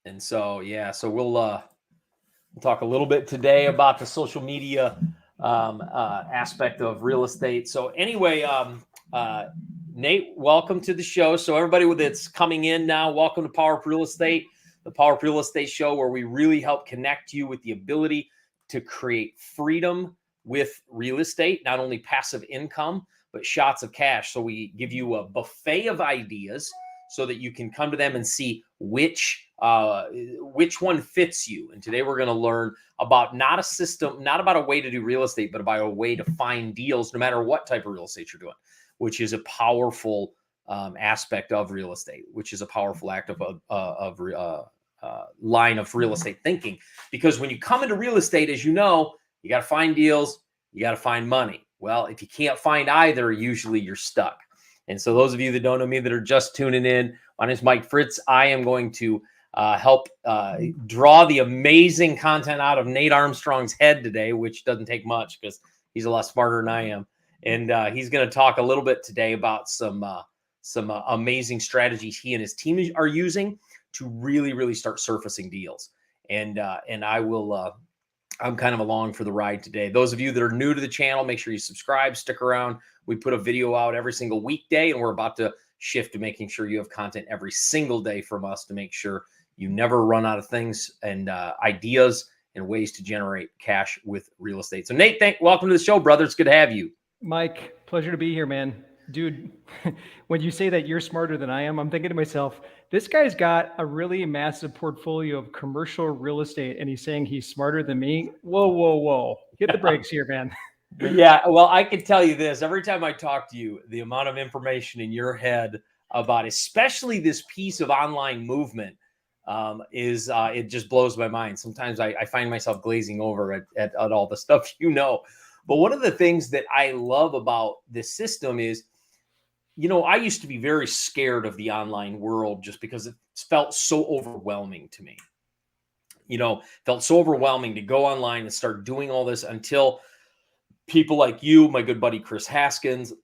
And so, yeah, so we'll talk a little bit today about the social media aspect of real estate. So anyway, Nate, welcome to the show. So everybody that's coming in now, welcome to Power Up Real Estate, the Power Up Real Estate show, where we really help connect you with the ability to create freedom with real estate, not only passive income, but shots of cash. So we give you a buffet of ideas so that you can come to them and see which one fits you. And today we're going to learn about not a system, not about a way to do real estate, but about a way to find deals, no matter what type of real estate you're doing, which is a powerful aspect of real estate, which is a powerful act of line of real estate thinking. Because when you come into real estate, as you know, you got to find deals, you got to find money. Well, if you can't find either, usually you're stuck. And so those of you that don't know me, that are just tuning in, my name is Mike Fritz. I am going to help draw the amazing content out of Nate Armstrong's head today, which doesn't take much because he's a lot smarter than I am. And he's going to talk a little bit today about some amazing strategies he and his team are using to really start surfacing deals. And I will. I'm kind of along for the ride today. Those of you that are new to the channel, make sure you subscribe, stick around. We put a video out every single weekday, and we're about to shift to making sure you have content every single day from us to make sure you never run out of things and ideas and ways to generate cash with real estate. So Nate, welcome to the show, brother. It's good to have you. Mike, pleasure to be here, man. Dude, when you say that you're smarter than I am, I'm thinking to myself, this guy's got a really massive portfolio of commercial real estate, and he's saying he's smarter than me. Whoa. Hit the brakes here, man. Yeah, well, I can tell you this. Every time I talk to you, the amount of information in your head about especially this piece of online movement is it just blows my mind. Sometimes I find myself glazing over at all the stuff you know. But one of the things that I love about this system is, I used to be very scared of the online world just because it felt so overwhelming to me. Felt so overwhelming to go online and start doing all this until people like you, my good buddy Chris Haskins,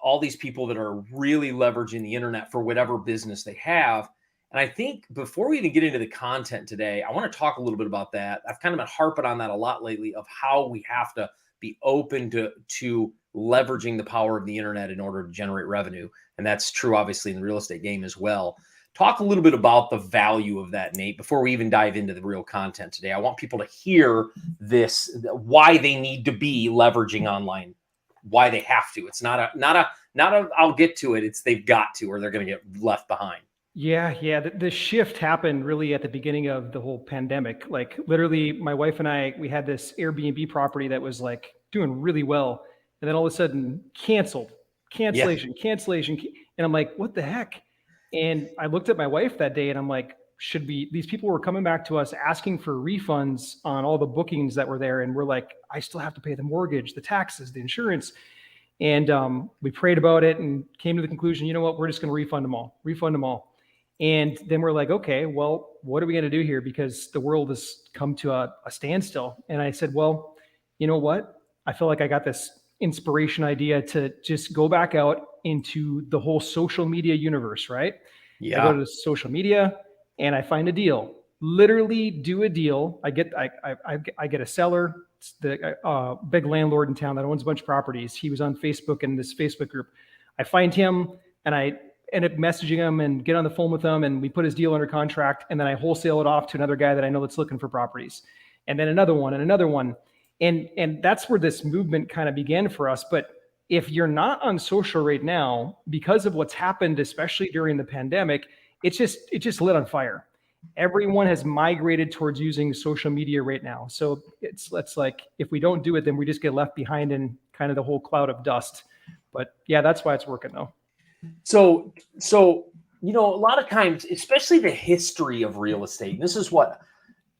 all these people that are really leveraging the internet for whatever business they have. And I think before we even get into the content today, I want to talk a little bit about that. I've kind of been harping on that a lot lately, of how we have to be open to leveraging the power of the internet in order to generate revenue. And that's true, obviously, in the real estate game as well. Talk a little bit about the value of that, Nate, before we even dive into the real content today. I want people to hear this, why they need to be leveraging online, why they have to. It's not a I'll get to it. It's they've got to, or they're going to get left behind. Yeah. The shift happened really at the beginning of the whole pandemic. Like literally, my wife and I, we had this Airbnb property that was like doing really well. And then all of a sudden cancellation. And I'm like, what the heck? And I looked at my wife that day and I'm like, these people were coming back to us asking for refunds on all the bookings that were there. And we're like, I still have to pay the mortgage, the taxes, the insurance. And we prayed about it and came to the conclusion, you know what, we're just going to refund them all. And then we're like, okay, well, what are we going to do here? Because the world has come to a standstill. And I said, well, you know what? I feel like I got this inspiration idea to just go back out into the whole social media universe, right? Yeah. I go to social media and I find a deal, literally do a deal. I get a seller, the big landlord in town that owns a bunch of properties. He was on Facebook in this Facebook group. I find him and I end up messaging him and get on the phone with him, and we put his deal under contract, and then I wholesale it off to another guy that I know that's looking for properties, and then another one. And that's where this movement kind of began for us. But if you're not on social right now, because of what's happened, especially during the pandemic, it just lit on fire. Everyone has migrated towards using social media right now. So it's like, if we don't do it, then we just get left behind in kind of the whole cloud of dust. But yeah, that's why it's working though. So a lot of times, especially the history of real estate, and this is what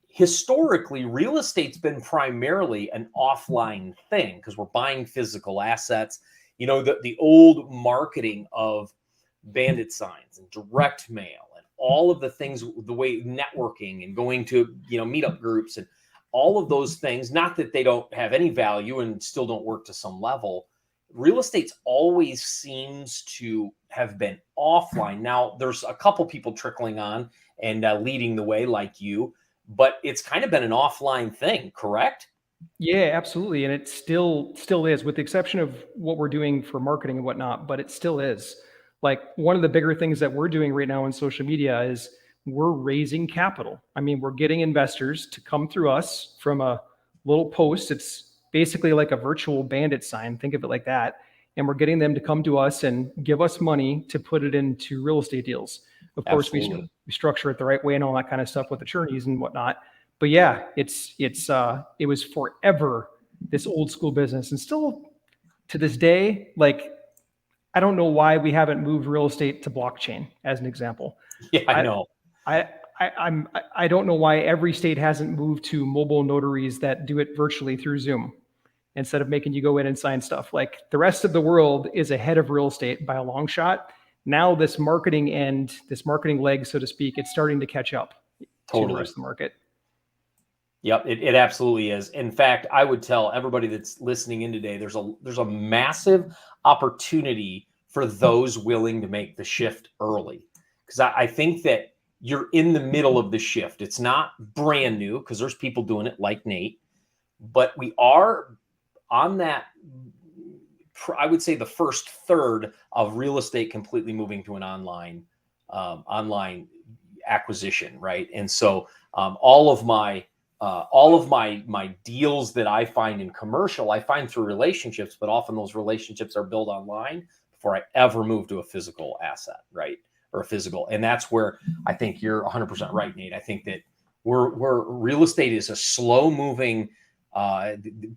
historically real estate's been primarily an offline thing, because we're buying physical assets. The old marketing of bandit signs and direct mail and all of the things, the way networking and going to meetup groups and all of those things, not that they don't have any value and still don't work to some level. Real estate's always seems to have been offline. Now, there's a couple people trickling on, and leading the way like you, but it's kind of been an offline thing, correct? Yeah, absolutely. And it still is, with the exception of what we're doing for marketing and whatnot, but it still is. Like, one of the bigger things that we're doing right now on social media is we're raising capital. I mean, we're getting investors to come through us from a little post. It's basically like a virtual bandit sign. Think of it like that. And we're getting them to come to us and give us money to put it into real estate deals. Of course, Absolutely. we structure it the right way and all that kind of stuff with attorneys and whatnot. But yeah, it was forever this old school business, and still to this day, like, I don't know why we haven't moved real estate to blockchain, as an example. Yeah, I I know. I don't know why every state hasn't moved to mobile notaries that do it virtually through Zoom instead of making you go in and sign stuff. Like, the rest of the world is ahead of real estate by a long shot. Now this marketing leg, so to speak, it's starting to catch up to the rest of the market. Yep, it absolutely is. In fact, I would tell everybody that's listening in today, there's a massive opportunity for those willing to make the shift early. Because I think that you're in the middle of the shift. It's not brand new, because there's people doing it like Nate, but we are on that, I would say, the first third of real estate completely moving to an online acquisition, right? And so all of my deals that I find in commercial, I find through relationships, but often those relationships are built online before I ever move to a physical asset, right? Or a physical. And that's where I think you're 100% right, Nate. I think that we're real estate is a slow moving,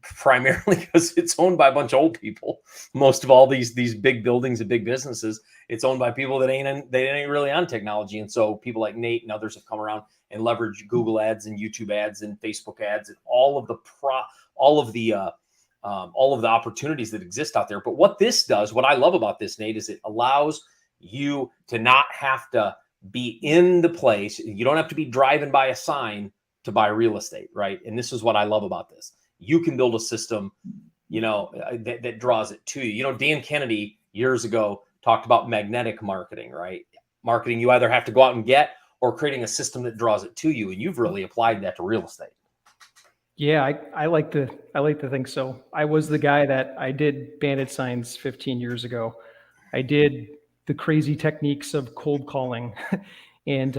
primarily because it's owned by a bunch of old people. Most of all these big buildings and big businesses, it's owned by people that ain't really on technology. And so people like Nate and others have come around and leverage Google ads and YouTube ads and Facebook ads and all of the opportunities that exist out there. But what this does, what I love about this, Nate, is it allows you to not have to be in the place. You don't have to be driving by a sign to buy real estate, right? And this is what I love about this. You can build a system, that draws it to you. Dan Kennedy years ago talked about magnetic marketing, right? Marketing you either have to go out and get, or creating a system that draws it to you. And you've really applied that to real estate. Yeah, I like to think so. I was the guy that I did bandit signs 15 years ago. I did the crazy techniques of cold calling. And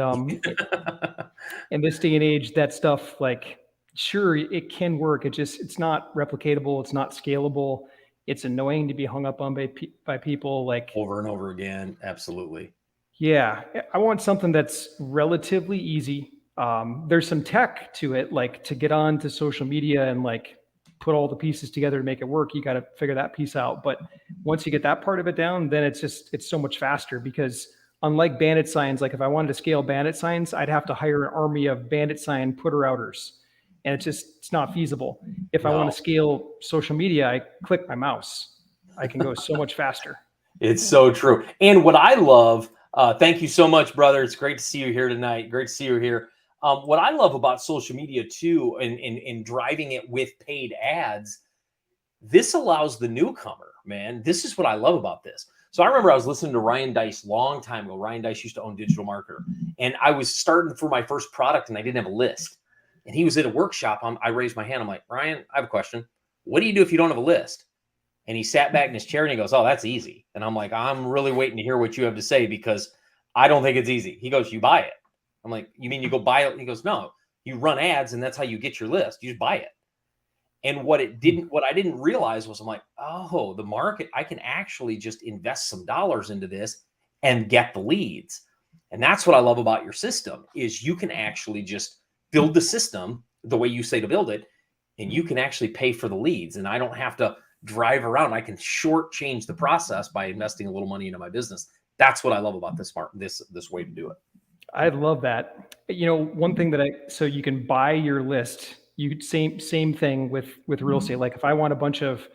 in this day and age, that stuff, like, sure, it can work. It's not replicatable. It's not scalable. It's annoying to be hung up on by people, like, over and over again. Absolutely. Yeah, I want something that's relatively easy. There's some tech to it, like to get on to social media and like put all the pieces together to make it work. You got to figure that piece out. But once you get that part of it down, then it's so much faster, because unlike bandit signs, like if I wanted to scale bandit signs, I'd have to hire an army of bandit sign putter outers. And it's not feasible. If I want to scale social media, I click my mouse. I can go so much faster. It's so true. And what I love, thank you so much, brother. It's great to see you here tonight. Great to see you here. What I love about social media too, and driving it with paid ads, this allows the newcomer, man. This is what I love about this. So I remember I was listening to Ryan Dice long time ago. Ryan Dice used to own Digital Marketer, and I was starting for my first product and I didn't have a list. And he was at a workshop. I raised my hand. I'm like, Ryan, I have a question. What do you do if you don't have a list? And he sat back in his chair and he goes, oh, that's easy. And I'm like, I'm really waiting to hear what you have to say, because I don't think it's easy. He goes, you buy it. I'm like, you mean you go buy it? He goes, no, you run ads and that's how you get your list. You just buy it. And what I didn't realize was, I'm like, oh, the market, I can actually just invest some dollars into this and get the leads. And that's what I love about your system, is you can actually just build the system the way you say to build it, and you can actually pay for the leads. And I don't have to drive around. I can shortchange the process by investing a little money into my business. That's what I love about this way to do it. I love that. One thing so you can buy your list. Same thing with real estate. Like if I want a bunch of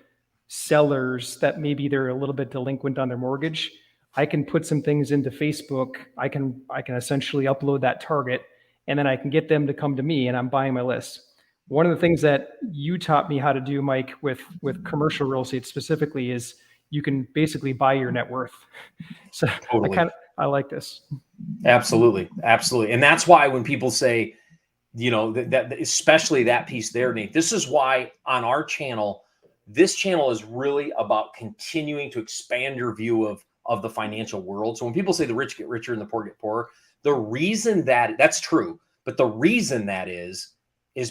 sellers that maybe they're a little bit delinquent on their mortgage, I can put some things into Facebook. I can essentially upload that target, and then I can get them to come to me, and I'm buying my list. One of the things that you taught me how to do, Mike, with commercial real estate specifically, is you can basically buy your net worth. So totally. I like this. Absolutely. Absolutely. And that's why when people say, that especially that piece there, Nate, this is why on our channel, this channel is really about continuing to expand your view of the financial world. So when people say the rich get richer and the poor get poorer, the reason that's true, but the reason that is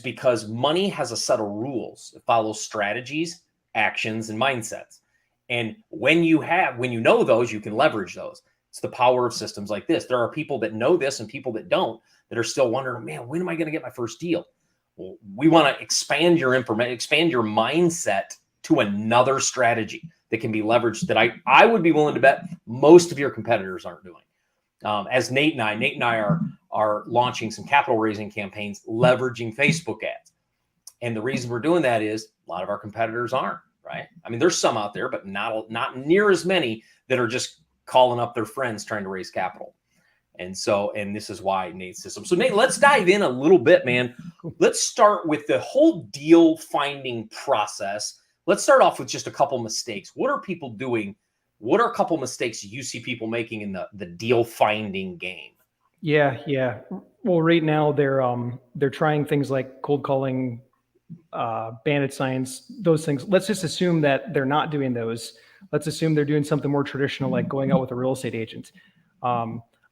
because money has a set of rules. It follows strategies, actions, and mindsets. And when you know those, you can leverage those. It's the power of systems like this. There are people that know this and people that don't, that are still wondering, man, when am I going to get my first deal? Well, we want to expand your mindset to another strategy that can be leveraged that I would be willing to bet most of your competitors aren't doing. As Nate and I are launching some capital raising campaigns, leveraging Facebook ads. And the reason we're doing that is a lot of our competitors aren't, right? I mean, there's some out there, but not near as many that are just calling up their friends trying to raise capital. And this is why Nate's system. So Nate, let's dive in a little bit, man. Let's start with the whole deal finding process. Let's start off with just a couple mistakes. What are people doing? What are a couple mistakes you see people making in the deal finding game? Yeah. Well, right now they're trying things like cold calling, bandit signs, those things. Let's just assume that they're not doing those. Let's assume they're doing something more traditional, like going out with a real estate agent.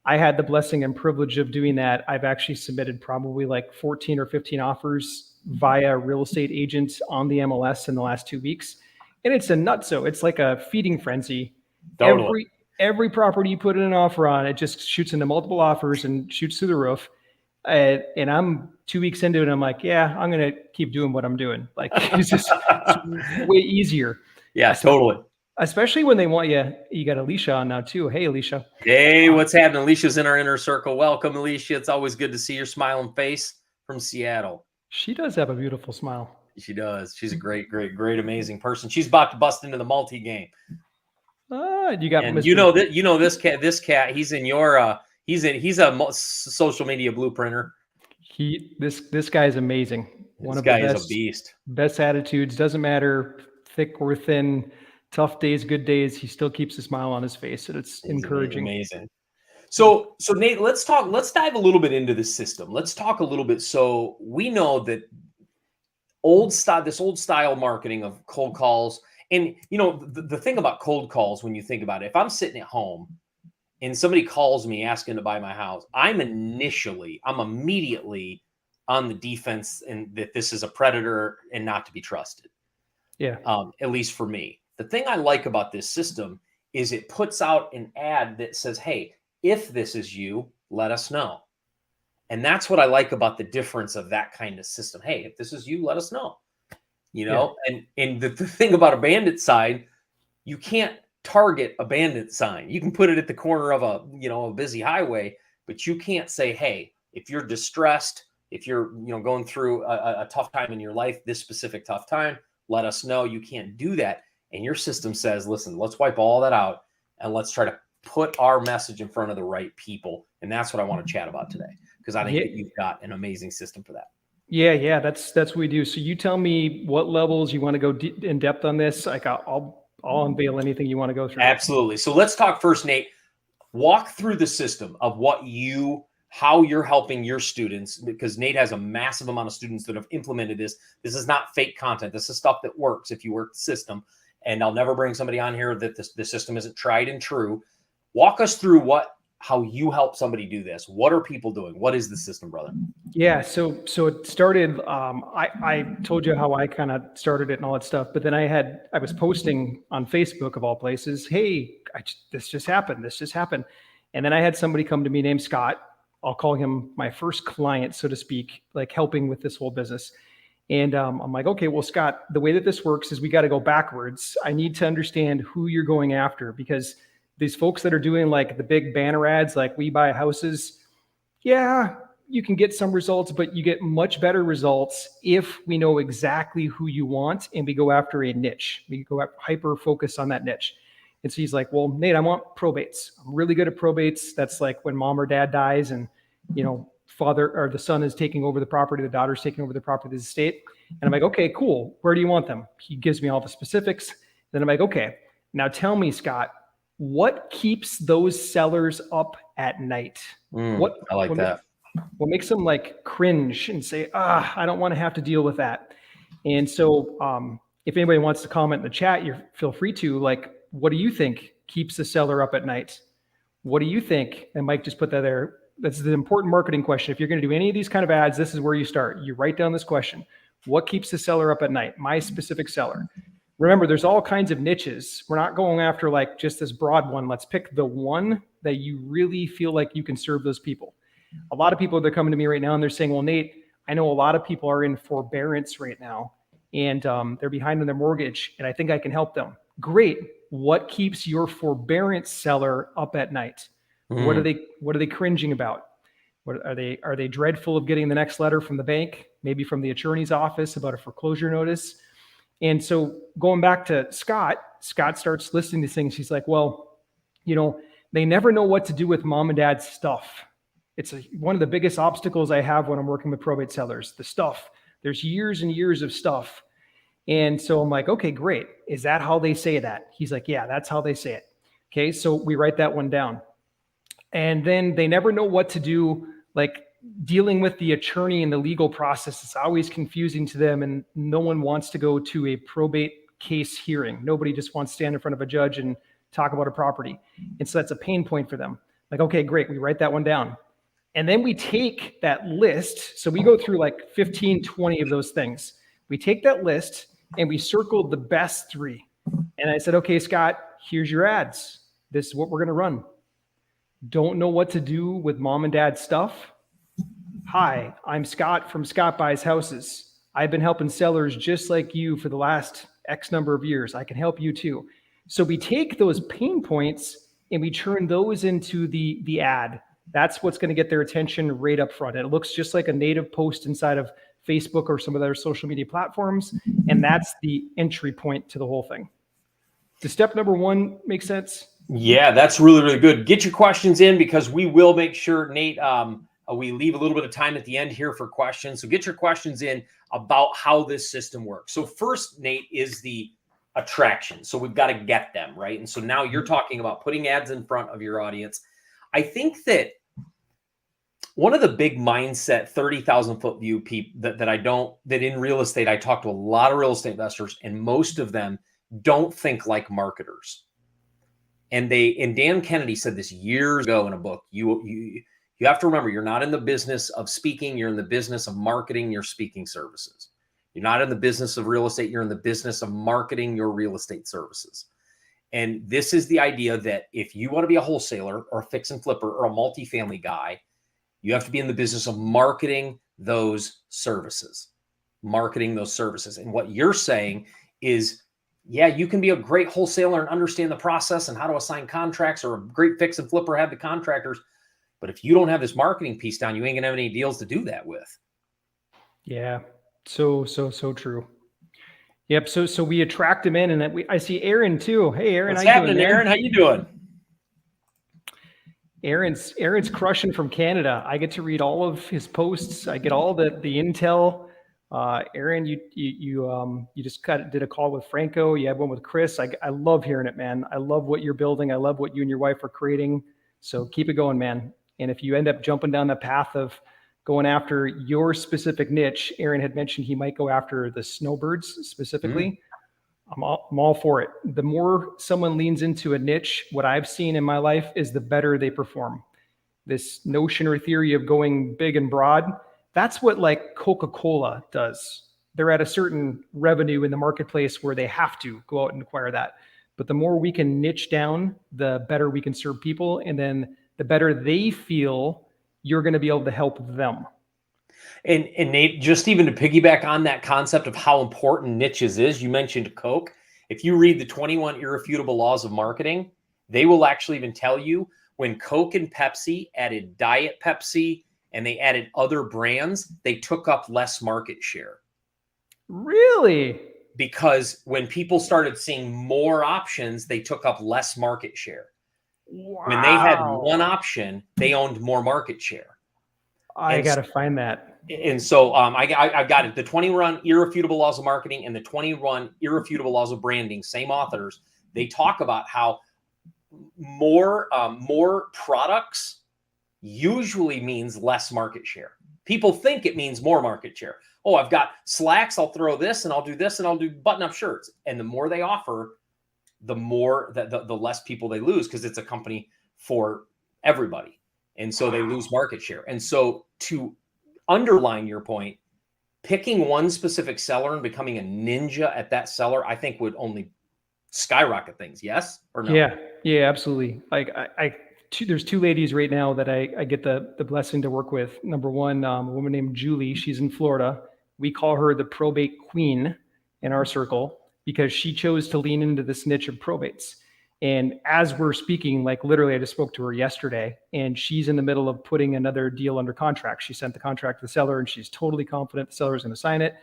I had the blessing and privilege of doing that. I've actually submitted probably like 14 or 15 offers via real estate agents on the MLS in the last 2 weeks. And it's a nutso. It's like a feeding frenzy. Totally. Every property you put in an offer on, it just shoots into multiple offers and shoots through the roof. And I'm 2 weeks into it. I'm like, yeah, I'm going to keep doing what I'm doing. Like it's way easier. Yeah, totally. Especially when they want you. You got Alicia on now too. Hey, Alicia. Hey, what's happening? Alicia's in our inner circle. Welcome, Alicia. It's always good to see your smiling face from Seattle. She does have a beautiful smile. She does. She's a great, amazing person. She's about to bust into the multi game. You got and this cat. He's in your. He's a social media blueprinter. This guy is amazing. This guy is a beast. Best attitudes. Doesn't matter thick or thin. Tough days, good days, he still keeps a smile on his face, and it's encouraging. Amazing. So Nate, let's dive a little bit into the system. Let's talk a little bit. So we know that this old style marketing of cold calls, and the thing about cold calls, when you think about it, if I'm sitting at home and somebody calls me asking to buy my house, I'm immediately on the defense, and that this is a predator and not to be trusted. Yeah. At least for me. The thing I like about this system is it puts out an ad that says, hey, if this is you, let us know. And that's what I like about the difference of that kind of system. Hey, if this is you, let us know. Yeah. And the thing about a bandit sign, you can't target a bandit sign. You can put it at the corner of a busy highway, but you can't say, hey, if you're distressed, if you're going through a tough time in your life, this specific tough time, let us know. You can't do that. And your system says, listen, let's wipe all that out and let's try to put our message in front of the right people. And that's what I want to chat about today, because I think that you've got an amazing system for that. Yeah. That's what we do. So you tell me what levels you want to go in depth on this. Like I'll unveil anything you want to go through. Absolutely. So let's talk first, Nate. Walk through the system of how you're helping your students, because Nate has a massive amount of students that have implemented this. This is not fake content. This is stuff that works if you work the system. And I'll never bring somebody on here that the system isn't tried and true. Walk us through how you help somebody do this. What are people doing? What is the system, brother? Yeah. So it started, I told you how I kind of started it and all that stuff, but then I was posting on Facebook of all places, hey, this just happened. And then I had somebody come to me named Scott. I'll call him my first client, so to speak, like helping with this whole business. And I'm like, okay, well, Scott, the way that this works is we got to go backwards. I need to understand who you're going after, because these folks that are doing like the big banner ads, like we buy houses, yeah, you can get some results, but you get much better results if we know exactly who you want and we go after a niche. We go hyper focus on that niche. And so he's like, well, Nate, I want probates. I'm really good at probates. That's like when mom or dad dies and, father or the son is taking over the property, the daughter's taking over the property, the estate. And I'm like, okay, cool. Where do you want them? He gives me all the specifics. Then I'm like, okay, now tell me, Scott, What keeps those sellers up at night? I like that. What makes them like cringe and say, I don't want to have to deal with that. And so if anybody wants to comment in the chat, you feel free to. Like, what do you think keeps the seller up at night? What do you think? And Mike just put that there. That's the important marketing question. If you're going to do any of these kind of ads, this is where you start. You write down this question. What keeps the seller up at night? My specific seller. Remember, there's all kinds of niches. We're not going after like just this broad one. Let's pick the one that you really feel like you can serve those people. A lot of people, they're coming to me right now and they're saying, well, Nate, I know a lot of people are in forbearance right now and they're behind on their mortgage and I think I can help them. Great. What keeps your forbearance seller up at night? What are they cringing about? Are they dreadful of getting the next letter from the bank, maybe from the attorney's office about a foreclosure notice? And so going back to Scott starts listening to these things. He's like, well, they never know what to do with mom and dad's stuff. It's one of the biggest obstacles I have when I'm working with probate sellers, the stuff. There's years and years of stuff. And so I'm like, okay, great. Is that how they say that? He's like, yeah, that's how they say it. Okay, so we write that one down. And then they never know what to do, like dealing with the attorney and the legal process. It's always confusing to them and no one wants to go to a probate case hearing. Nobody just wants to stand in front of a judge and talk about a property. And so that's a pain point for them. Like, okay, great. We write that one down. And then we take that list. So we go through like 15, 20 of those things. We take that list and we circled the best 3. And I said, okay, Scott, here's your ads. This is what we're going to run. Don't know what to do with mom and dad's stuff? Hi, I'm Scott from Scott Buys Houses. I've been helping sellers just like you for the last X number of years. I can help you too. So we take those pain points and we turn those into the ad. That's what's going to get their attention right up front. It looks just like a native post inside of Facebook or some of their social media platforms. And that's the entry point to the whole thing. Does step number 1 make sense? Yeah, that's really, really good. Get your questions in because we will make sure, Nate, we leave a little bit of time at the end here for questions. So get your questions in about how this system works. So first, Nate, is the attraction. So we've got to get them, right? And so now you're talking about putting ads in front of your audience. I think that one of the big mindset 30,000 foot view people that in real estate, I talk to a lot of real estate investors and most of them don't think like marketers. And Dan Kennedy said this years ago in a book, you have to remember, you're not in the business of speaking. You're in the business of marketing your speaking services. You're not in the business of real estate. You're in the business of marketing your real estate services. And this is the idea that if you want to be a wholesaler or a fix and flipper or a multifamily guy, you have to be in the business of marketing those services. And what you're saying is, yeah, you can be a great wholesaler and understand the process and how to assign contracts, or a great fix and flipper, have the contractors. But if you don't have this marketing piece down, you ain't gonna have any deals to do that with. Yeah, so true. Yep. So we attract them in, and I see Aaron too. Hey, Aaron, what's happening, Aaron? How you doing? Aaron's crushing from Canada. I get to read all of his posts. I get all the intel. Aaron, you just did a call with Franco. You had one with Chris. I love hearing it, man. I love what you're building. I love what you and your wife are creating. So keep it going, man. And if you end up jumping down the path of going after your specific niche, Aaron had mentioned he might go after the snowbirds specifically. I'm all for it. The more someone leans into a niche, what I've seen in my life is the better they perform. This notion or theory of going big and broad, that's what like Coca-Cola does. They're at a certain revenue in the marketplace where they have to go out and acquire that. But the more we can niche down, the better we can serve people. And then the better they feel, you're going to be able to help them. And Nate, just even to piggyback on that concept of how important niches is, you mentioned Coke. If you read the 21 Irrefutable Laws of Marketing, they will actually even tell you when Coke and Pepsi added Diet Pepsi and they added other brands, they took up less market share. Really? Because when people started seeing more options, they took up less market share. Wow. When they had one option, they owned more market share. I got to find that. And so I've got it. The 21 Irrefutable Laws of Marketing and the 21 Irrefutable Laws of Branding, same authors, they talk about how more products usually means less market share. People think it means more market share. Oh, I've got slacks, I'll throw this and I'll do this and I'll do button-up shirts. And the more they offer, the more the less people they lose, because it's a company for everybody. And so they lose market share. And so to underline your point, picking one specific seller and becoming a ninja at that seller, I think would only skyrocket things. Yes or no? Yeah, absolutely. Like there's two ladies right now that I get the blessing to work with. Number one, a woman named Julie. She's in Florida. We call her the probate queen in our circle because she chose to lean into this niche of probates. And as we're speaking, like literally, I just spoke to her yesterday, and she's in the middle of putting another deal under contract. She sent the contract to the seller, and she's totally confident the seller is going to sign it.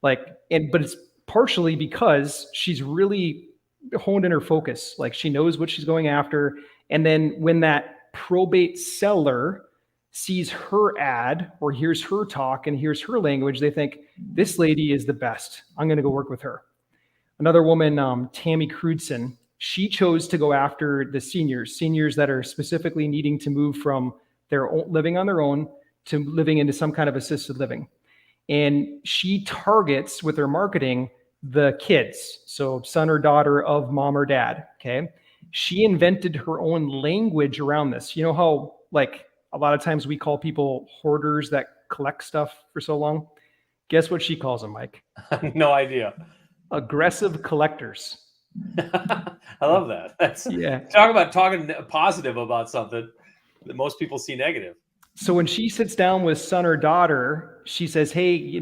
But it's partially because she's really honed in her focus. Like she knows what she's going after. And then when that probate seller sees her ad or hears her talk and hears her language, they think, this lady is the best. I'm going to go work with her. Another woman, Tammy Crudson, she chose to go after the seniors that are specifically needing to move from their own, living on their own to living into some kind of assisted living. And she targets with her marketing the kids. So son or daughter of mom or dad. Okay. She invented her own language around this. You know how like a lot of times we call people hoarders that collect stuff for so long? Guess what she calls them, Mike? No idea. Aggressive collectors. I love that. That's yeah. Talk about talking positive about something that most people see negative. So when she sits down with son or daughter, she says, "Hey,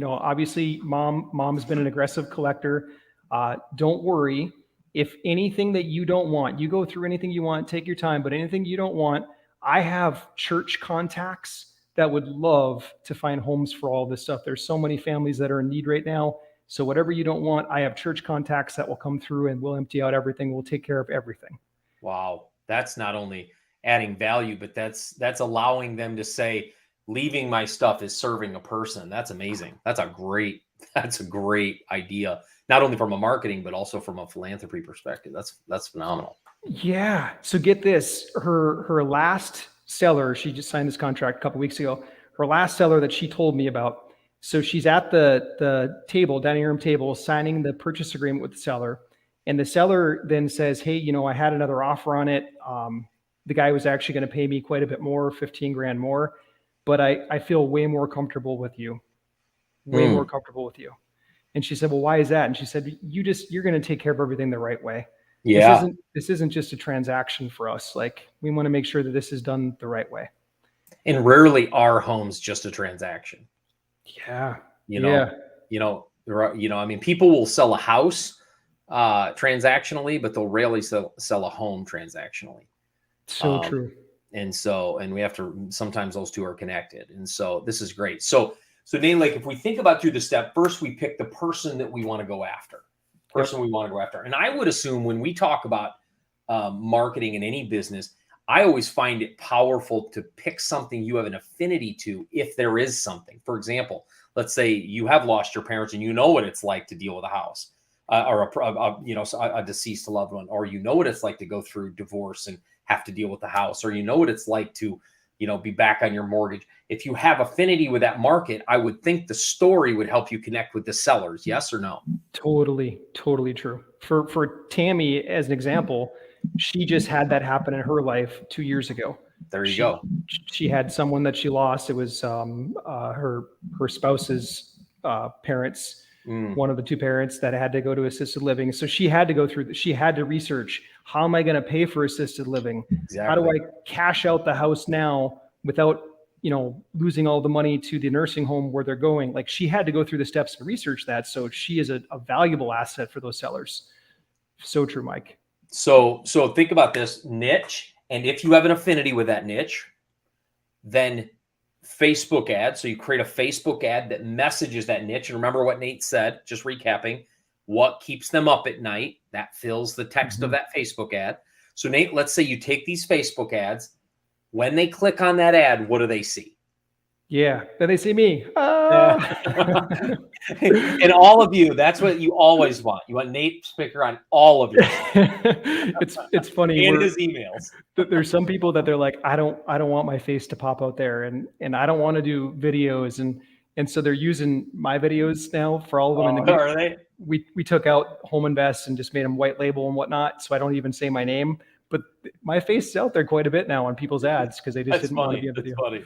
obviously, mom's been an aggressive collector. Don't worry. If anything that you don't want, you go through anything you want. Take your time. But anything you don't want, I have church contacts that would love to find homes for all this stuff. There's so many families that are in need right now. So whatever you don't want, I have church contacts that will come through and we'll empty out everything. We'll take care of everything." Wow, that's not only adding value, but that's allowing them to say, leaving my stuff is serving a person. That's amazing. That's a great idea, not only from a marketing, but also from a philanthropy perspective. That's phenomenal. Yeah. So get this, her last seller, she just signed this contract a couple of weeks ago. Her last seller that she told me about. So she's at the table, dining room table, signing the purchase agreement with the seller. And the seller then says, "Hey, I had another offer on it. The guy was actually going to pay me quite a bit more, 15 grand more, but I feel way more comfortable with you, more comfortable with you." And she said, "Well, why is that?" And she said, "You're going to take care of everything the right way. Yeah. This isn't just a transaction for us. Like we want to make sure that this is done the right way." And rarely are homes just a transaction. Yeah. I mean, people will sell a house transactionally, but they'll rarely sell a home transactionally. So true. And we have to, sometimes those two are connected. And so this is great. So Nate, like if we think about through the step, first we pick the person that we want to go after, And I would assume when we talk about marketing in any business, I always find it powerful to pick something you have an affinity to if there is something. For example, let's say you have lost your parents and you know what it's like to deal with a house or a deceased loved one, or you know what it's like to go through divorce and have to deal with the house, or you know what it's like to, be back on your mortgage. If you have affinity with that market, I would think the story would help you connect with the sellers. Yes or no? Totally true. For Tammy, as an example, she just had that happen in her life 2 years ago. There you go. She had someone that she lost. It was her spouse's parents, one of the two parents that had to go to assisted living. So she had to research, how am I going to pay for assisted living? Exactly. How do I cash out the house now without losing all the money to the nursing home where they're going? Like she had to go through the steps to research that. So she is a valuable asset for those sellers. So true, Mike. So think about this niche. And if you have an affinity with that niche, then Facebook ad. So you create a Facebook ad that messages that niche. And remember what Nate said, just recapping, what keeps them up at night, that fills the text of that Facebook ad. So Nate, let's say you take these Facebook ads. When they click on that ad, what do they see? Yeah. Then they see me. And all of you, that's what you always want. You want Nate Spicker on all of your it's funny. and his emails. There's some people that they're like, I don't want my face to pop out there, and I don't want to do videos, and so they're using my videos now for all of them. Oh, are they? We took out Home Invest and just made them white label and whatnot, so I don't even say my name. But my face is out there quite a bit now on people's ads because they just didn't want to be a video. That's funny.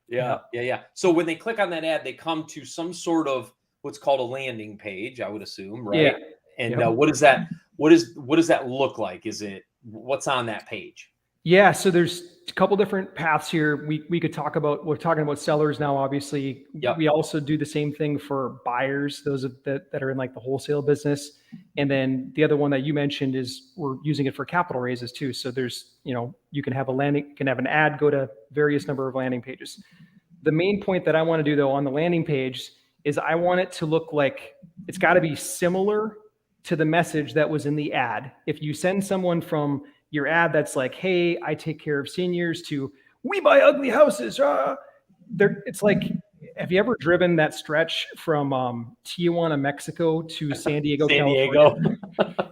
Yeah. So when they click on that ad, they come to some sort of what's called a landing page, I would assume, right? Yeah. And what is that? What does that look like? What's on that page? Yeah, so there's a couple different paths here. We could talk about. We're talking about sellers now, obviously. Yep. We also do the same thing for buyers, those that are in like the wholesale business. And then the other one that you mentioned is we're using it for capital raises too. So there's, you can have an ad go to various number of landing pages. The main point that I want to do though on the landing page is I want it to look like it's got to be similar to the message that was in the ad. If you send someone from your ad that's like, hey, I take care of seniors, to we buy ugly houses. It's like, have you ever driven that stretch from Tijuana, Mexico to San Diego, California?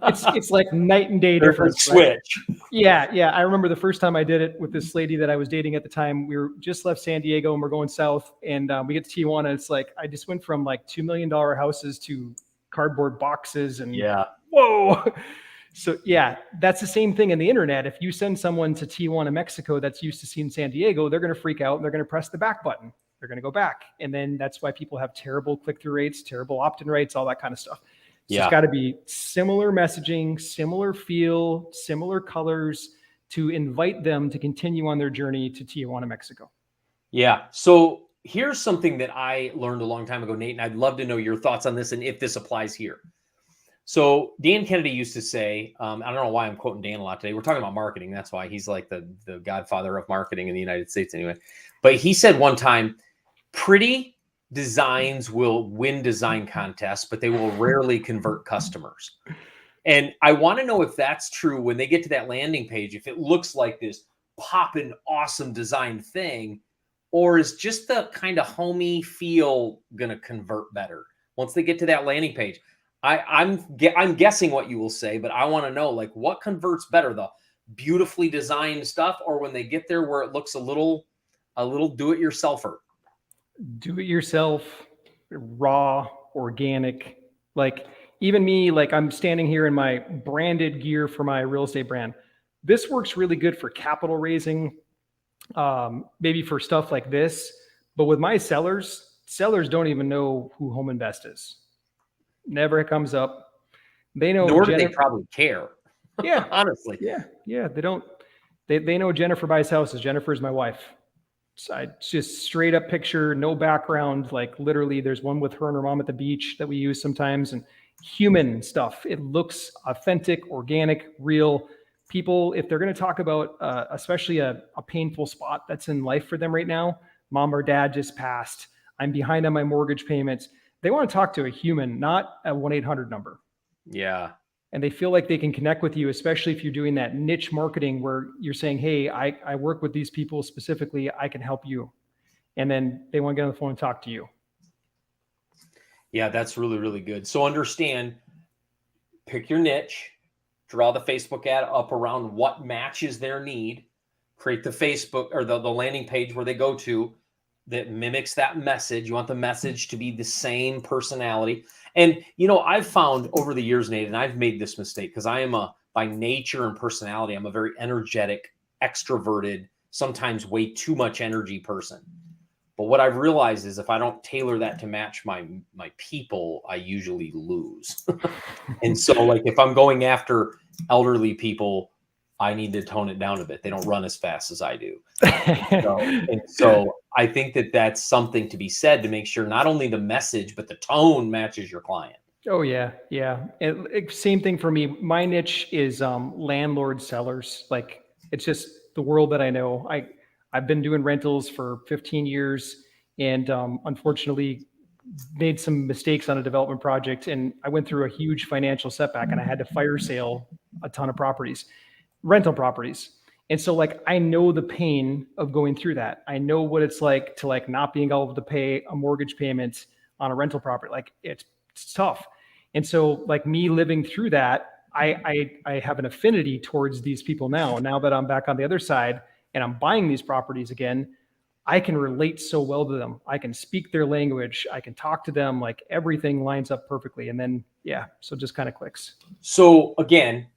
It's like night and day difference. Switch. Yeah. I remember the first time I did it with this lady that I was dating at the time. We were just left San Diego and we're going south, and we get to Tijuana. It's like I just went from like $2 million houses to cardboard boxes, and whoa. So yeah, that's the same thing in the internet. If you send someone to Tijuana, Mexico that's used to seeing San Diego, they're going to freak out and they're going to press the back button. They're going to go back. And then that's why people have terrible click-through rates, terrible opt-in rates, all that kind of stuff. So it's got to be similar messaging, similar feel, similar colors to invite them to continue on their journey to Tijuana, Mexico. Yeah. So here's something that I learned a long time ago, Nate, and I'd love to know your thoughts on this and if this applies here. So Dan Kennedy used to say, I don't know why I'm quoting Dan a lot today. We're talking about marketing. That's why he's like the godfather of marketing in the United States anyway. But he said one time, pretty designs will win design contests, but they will rarely convert customers. And I want to know if that's true when they get to that landing page, if it looks like this poppin' awesome design thing, or is just the kind of homey feel going to convert better once they get to that landing page? I'm guessing what you will say, but I want to know, like, what converts better, the beautifully designed stuff, or when they get there where it looks a little do-it-yourselfer? Do-it-yourself, raw, organic. Like even me, like I'm standing here in my branded gear for my real estate brand. This works really good for capital raising, maybe for stuff like this. But with my sellers don't even know who Home Invest is. Never comes up. They know. Nor do they probably care. Yeah. Honestly. Yeah. They don't. They know Jennifer buys houses. Jennifer's my wife. So I just straight up picture, no background. Like literally, there's one with her and her mom at the beach that we use sometimes, and human stuff. It looks authentic, organic, real. People, if they're going to talk about, especially a painful spot that's in life for them right now, mom or dad just passed, I'm behind on my mortgage payments. They want to talk to a human, not a 1-800 number. Yeah. And they feel like they can connect with you, especially if you're doing that niche marketing where you're saying, hey, I work with these people specifically, I can help you. And then they want to get on the phone and talk to you. Yeah, that's really, really good. So understand, pick your niche, draw the Facebook ad up around what matches their need, create the Facebook or the landing page where they go to that mimics that message. You want the message to be the same personality. And, I've found over the years, Nate, and I've made this mistake because I am by nature and personality, I'm a very energetic, extroverted, sometimes way too much energy person. But what I've realized is if I don't tailor that to match my people, I usually lose. And so like if I'm going after elderly people, I need to tone it down a bit. They don't run as fast as I do. So I think that that's something to be said to make sure not only the message, but the tone matches your client. Oh, yeah. Same thing for me. My niche is landlord sellers. Like it's just the world that I know. I've been doing rentals for 15 years and unfortunately made some mistakes on a development project. And I went through a huge financial setback and I had to fire sale a ton of properties. Rental properties. And so like, I know the pain of going through that. I know what it's like to like not being able to pay a mortgage payment on a rental property. Like it's tough. And so like me living through that, I have an affinity towards these people now that I'm back on the other side and I'm buying these properties again. I can relate so well to them. I can speak their language. I can talk to them. Like everything lines up perfectly. And then, yeah, so it just kind of clicks. So again,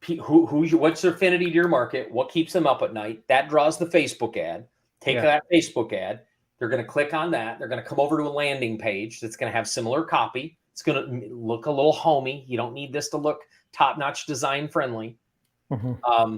what's their affinity to your market? What keeps them up at night? That draws the Facebook ad. Take that Facebook ad. They're going to click on that. They're going to come over to a landing page that's going to have similar copy. It's going to look a little homey. You don't need this to look top-notch design friendly. Mm-hmm.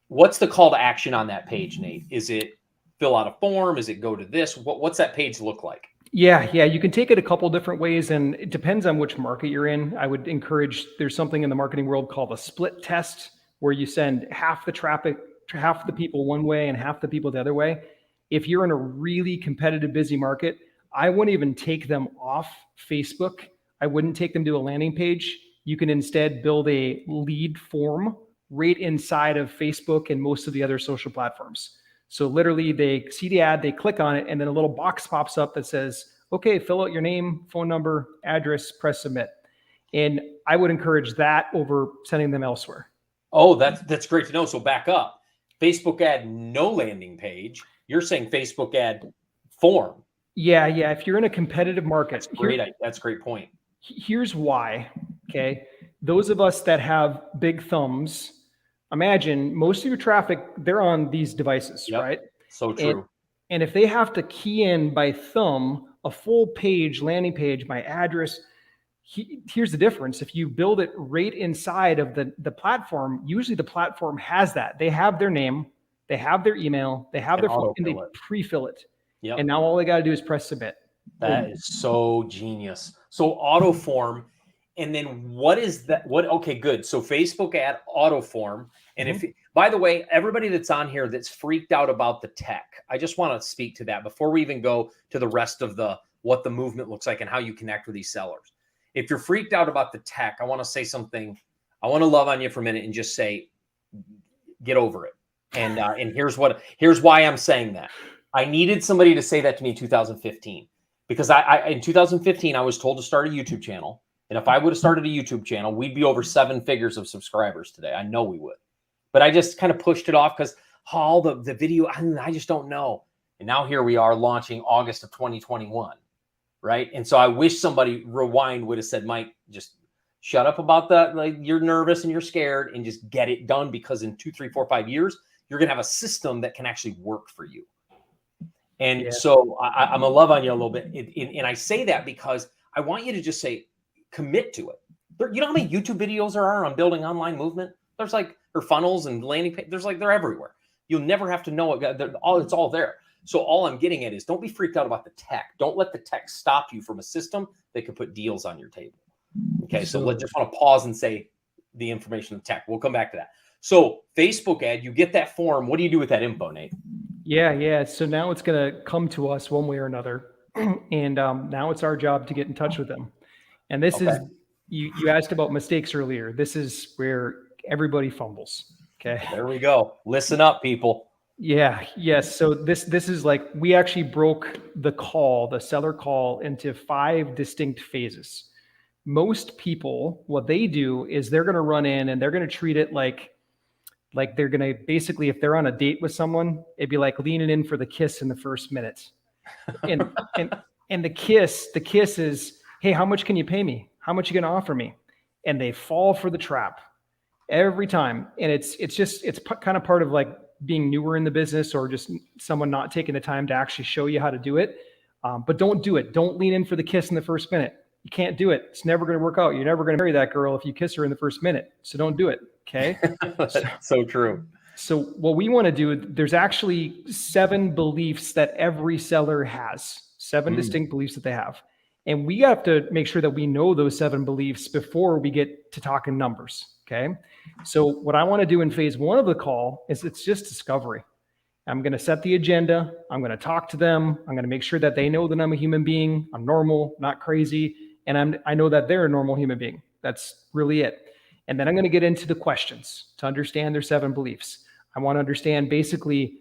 What's the call to action on that page, Nate? Is it fill out a form? Is it go to this? What's that page look like? Yeah. You can take it a couple different ways, and it depends on which market you're in. I would encourage, there's something in the marketing world called a split test, where you send half the traffic, half the people one way and half the people the other way. If you're in a really competitive, busy market, I wouldn't even take them off Facebook. I wouldn't take them to a landing page. You can instead build a lead form right inside of Facebook and most of the other social platforms. So literally they see the ad, they click on it, and then a little box pops up that says, okay, fill out your name, phone number, address, press submit. And I would encourage that over sending them elsewhere. Oh, that's great to know. So back up. Facebook ad, no landing page. You're saying Facebook ad form. Yeah. If you're in a competitive market. That's a great point. Here's why, okay? Those of us that have big thumbs, imagine most of your traffic, they're on these devices, right? So true. And if they have to key in by thumb a full page, landing page, my address, here's the difference. If you build it right inside of the platform, usually the platform has that. They have their name, they have their email, they have their phone, and they pre-fill it. Yep. And now all they got to do is press submit. That is so genius. So auto form. And then what is that? Okay, good. So Facebook ad auto form. And if, by the way, everybody that's on here that's freaked out about the tech, I just want to speak to that before we even go to the rest of what the movement looks like and how you connect with these sellers. If you're freaked out about the tech, I want to say something. I want to love on you for a minute and just say, get over it. And here's why I'm saying that. I needed somebody to say that to me in 2015, because in 2015, I was told to start a YouTube channel. And if I would have started a YouTube channel, we'd be over 7 figures of subscribers today. I know we would. But I just kind of pushed it off because all the video, I just don't know. And now here we are launching August of 2021, right? And so I wish somebody rewind would have said, Mike, just shut up about that. Like, you're nervous and you're scared, and just get it done, because in 2, 3, 4, 5 years, you're going to have a system that can actually work for you. And so I'm going to love on you a little bit. And I say that because I want you to just say, commit to it. You know how many YouTube videos there are on building online movement? There's or funnels and landing page. They're everywhere. You'll never have to know it. It's all there. So all I'm getting at is, don't be freaked out about the tech. Don't let the tech stop you from a system that can put deals on your table. Okay. So let's just want to pause and say the information of tech. We'll come back to that. So Facebook ad, you get that form. What do you do with that info, Nate? Yeah. So now it's going to come to us one way or another. And now it's our job to get in touch with them. And this is, you asked about mistakes earlier. This is where everybody fumbles. Okay. There we go. Listen up, people. Yeah. Yes. So this is like, we actually broke the seller call into 5 distinct phases. Most people, what they do is they're going to run in and they're going to treat it like they're going to basically, if they're on a date with someone, it'd be like leaning in for the kiss in the first minute. And the kiss is, hey, how much can you pay me? How much are you going to offer me? And they fall for the trap every time. And it's kind of part of like being newer in the business, or just someone not taking the time to actually show you how to do it. But don't do it. Don't lean in for the kiss in the first minute. You can't do it. It's never going to work out. You're never going to marry that girl if you kiss her in the first minute. So don't do it. Okay. So true. So what we want to do, there's actually 7 beliefs that every seller has, 7 distinct beliefs that they have. And we have to make sure that we know those 7 beliefs before we get to talking numbers. Okay. So what I want to do in phase 1 of the call is, it's just discovery. I'm going to set the agenda. I'm going to talk to them. I'm going to make sure that they know that I'm a human being. I'm normal, not crazy. And I know that they're a normal human being. That's really it. And then I'm going to get into the questions to understand their 7 beliefs. I want to understand basically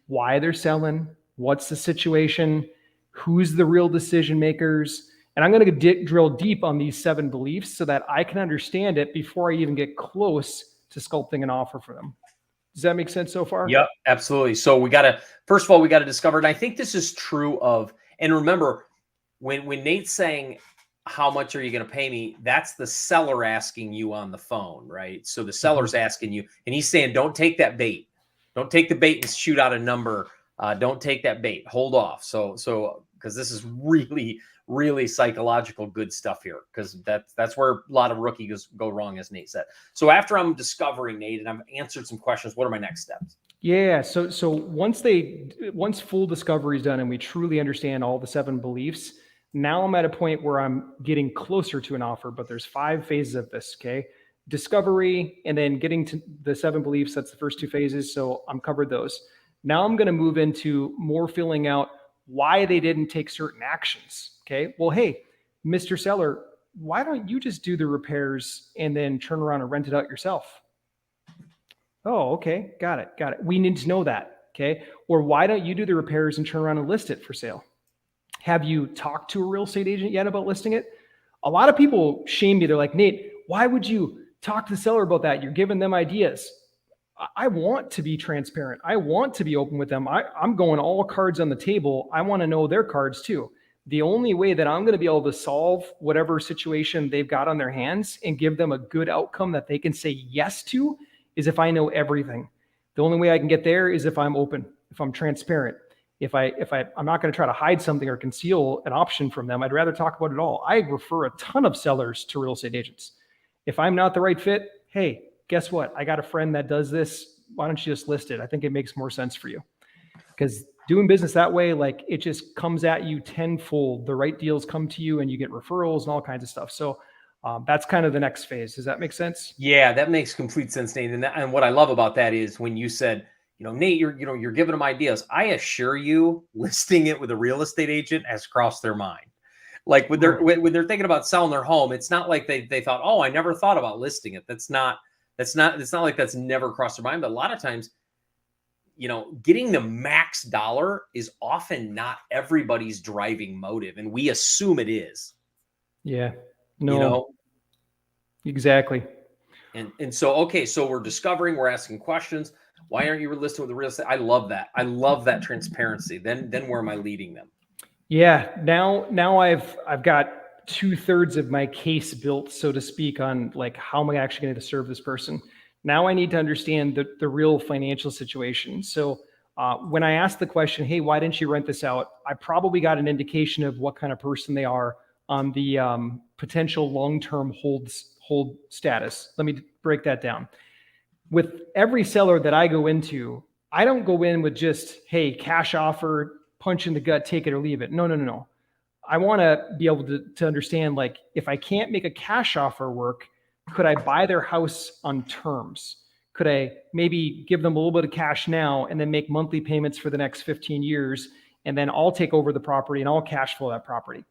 why they're selling, what's the situation, who's the real decision makers. And I'm going to drill deep on these 7 beliefs so that I can understand it before I even get close to sculpting an offer for them. Does that make sense so far? Yep, absolutely. So we got to, first of all, we got to discover, and I think this is true of, and remember, when Nate's saying, how much are you going to pay me? That's the seller asking you on the phone, right? So the seller's asking you, and he's saying, don't take that bait. Don't take the bait and shoot out a number. Don't take that bait. Hold off. So because this is really, really psychological good stuff here, because that's where a lot of rookies go wrong, as Nate said. So after I'm discovering Nate and I've answered some questions, what are my next steps? Yeah. So once full discovery is done and we truly understand all the 7 beliefs, now I'm at a point where I'm getting closer to an offer, but there's 5 phases of this. Okay. Discovery and then getting to the 7 beliefs. That's the first 2 phases. So I'm covered those. Now I'm going to move into more filling out why they didn't take certain actions. Okay. Well, hey, Mr. Seller, why don't you just do the repairs and then turn around and rent it out yourself? Oh, okay. Got it. We need to know that. Okay. Or why don't you do the repairs and turn around and list it for sale? Have you talked to a real estate agent yet about listing it? A lot of people shame me. They're like, Nate, why would you talk to the seller about that? You're giving them ideas. I want to be transparent. I want to be open with them. I'm going all cards on the table. I want to know their cards too. The only way that I'm going to be able to solve whatever situation they've got on their hands and give them a good outcome that they can say yes to is if I know everything. The only way I can get there is if I'm open, if I'm transparent. I'm not going to try to hide something or conceal an option from them. I'd rather talk about it all. I refer a ton of sellers to real estate agents. If I'm not the right fit, hey, guess what? I got a friend that does this. Why don't you just list it? I think it makes more sense for you. Because doing business that way, like it just comes at you tenfold. The right deals come to you and you get referrals and all kinds of stuff. So that's kind of the next phase. Does that make sense? Yeah, that makes complete sense, Nate. And what I love about that is when you said, Nate, you're giving them ideas. I assure you, listing it with a real estate agent has crossed their mind. Like when they're thinking about selling their home, it's not like they thought, oh, I never thought about listing it. It's not like that's never crossed their mind. But a lot of times, getting the max dollar is often not everybody's driving motive, and we assume it is. Yeah. No. Exactly. And so, okay, so we're asking questions. Why aren't you listed with the real estate? I love that. I love that transparency. Then where am I leading them? Yeah. Now I've got 2/3 of my case built, so to speak, on like how am I actually going to serve this person. Now I need to understand the real financial situation. So when I asked the question, hey, why didn't you rent this out? I probably got an indication of what kind of person they are on the potential long-term hold status. Let me break that down. With every seller that I go into, I don't go in with just, hey, cash offer, punch in the gut, take it or leave it. No. I want to be able to understand, like, if I can't make a cash offer work, could I buy their house on terms? Could I maybe give them a little bit of cash now and then make monthly payments for the next 15 years? And then I'll take over the property and I'll cash flow that property.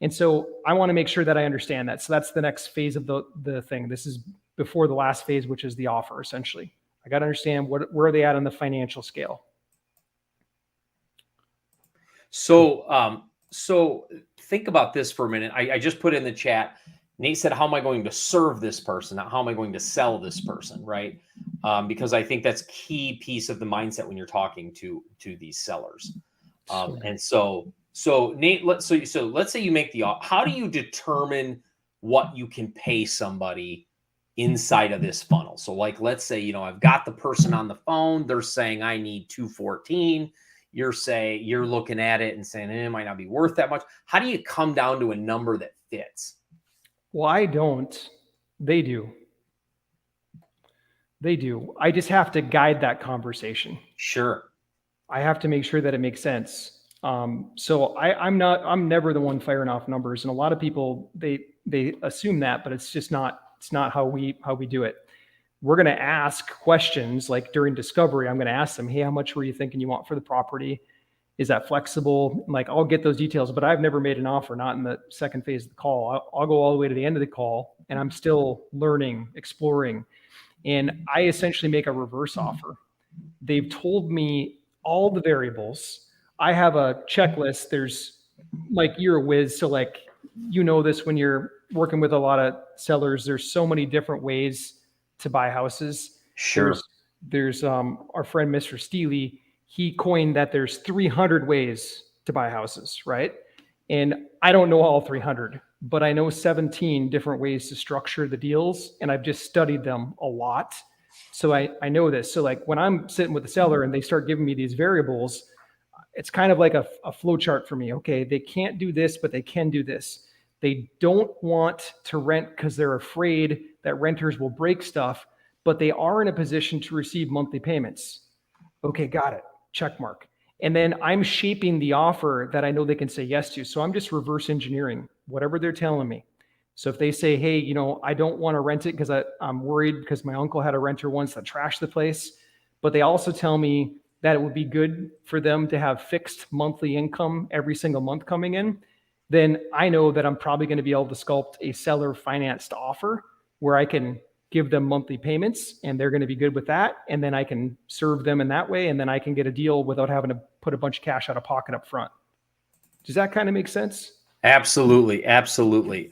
And so I want to make sure that I understand that. So that's the next phase of the thing. This is before the last phase, which is the offer, essentially. I got to understand where are they at on the financial scale. So think about this for a minute. I just put in the chat. Nate said, how am I going to serve this person? Not how am I going to sell this person, right? Because I think that's key piece of the mindset when you're talking to these sellers. And so Nate, let's say you make the offer. How do you determine what you can pay somebody inside of this funnel? So like, let's say, I've got the person on the phone. They're saying I need 214. You're looking at it and saying it might not be worth that much. How do you come down to a number that fits? Well, I don't. They do. I just have to guide that conversation. Sure. I have to make sure that it makes sense. So I'm never the one firing off numbers. And a lot of people, they assume that, but it's not how we do it. We're going to ask questions like during discovery. I'm going to ask them, hey, how much were you thinking you want for the property? Is that flexible? Like, I'll get those details, but I've never made an offer, not in the second phase of the call. I'll go all the way to the end of the call, and I'm still learning, exploring. And I essentially make a reverse offer. They've told me all the variables. I have a checklist. There's, like, you're a whiz, so like, you know this when you're working with a lot of sellers. There's so many different ways to buy houses. Sure. There's our friend Mr. Steely. He coined that there's 300 ways to buy houses, right? And I don't know all 300, but I know 17 different ways to structure the deals, and I've just studied them a lot. So I know this. So like, when I'm sitting with the seller and they start giving me these variables, it's kind of like a flow chart for me. Okay, they can't do this, but they can do this. They don't want to rent because they're afraid that renters will break stuff, but they are in a position to receive monthly payments. Okay, got it. Check mark. And then I'm shaping the offer that I know they can say yes to. So I'm just reverse engineering whatever they're telling me. So if they say, hey, you know, I don't want to rent it because I'm worried because my uncle had a renter once that trashed the place, but they also tell me that it would be good for them to have fixed monthly income every single month coming in, then I know that I'm probably going to be able to sculpt a seller financed offer where I can give them monthly payments and they're going to be good with that. And then I can serve them in that way. And then I can get a deal without having to put a bunch of cash out of pocket up front. Does that kind of make sense? Absolutely. Absolutely.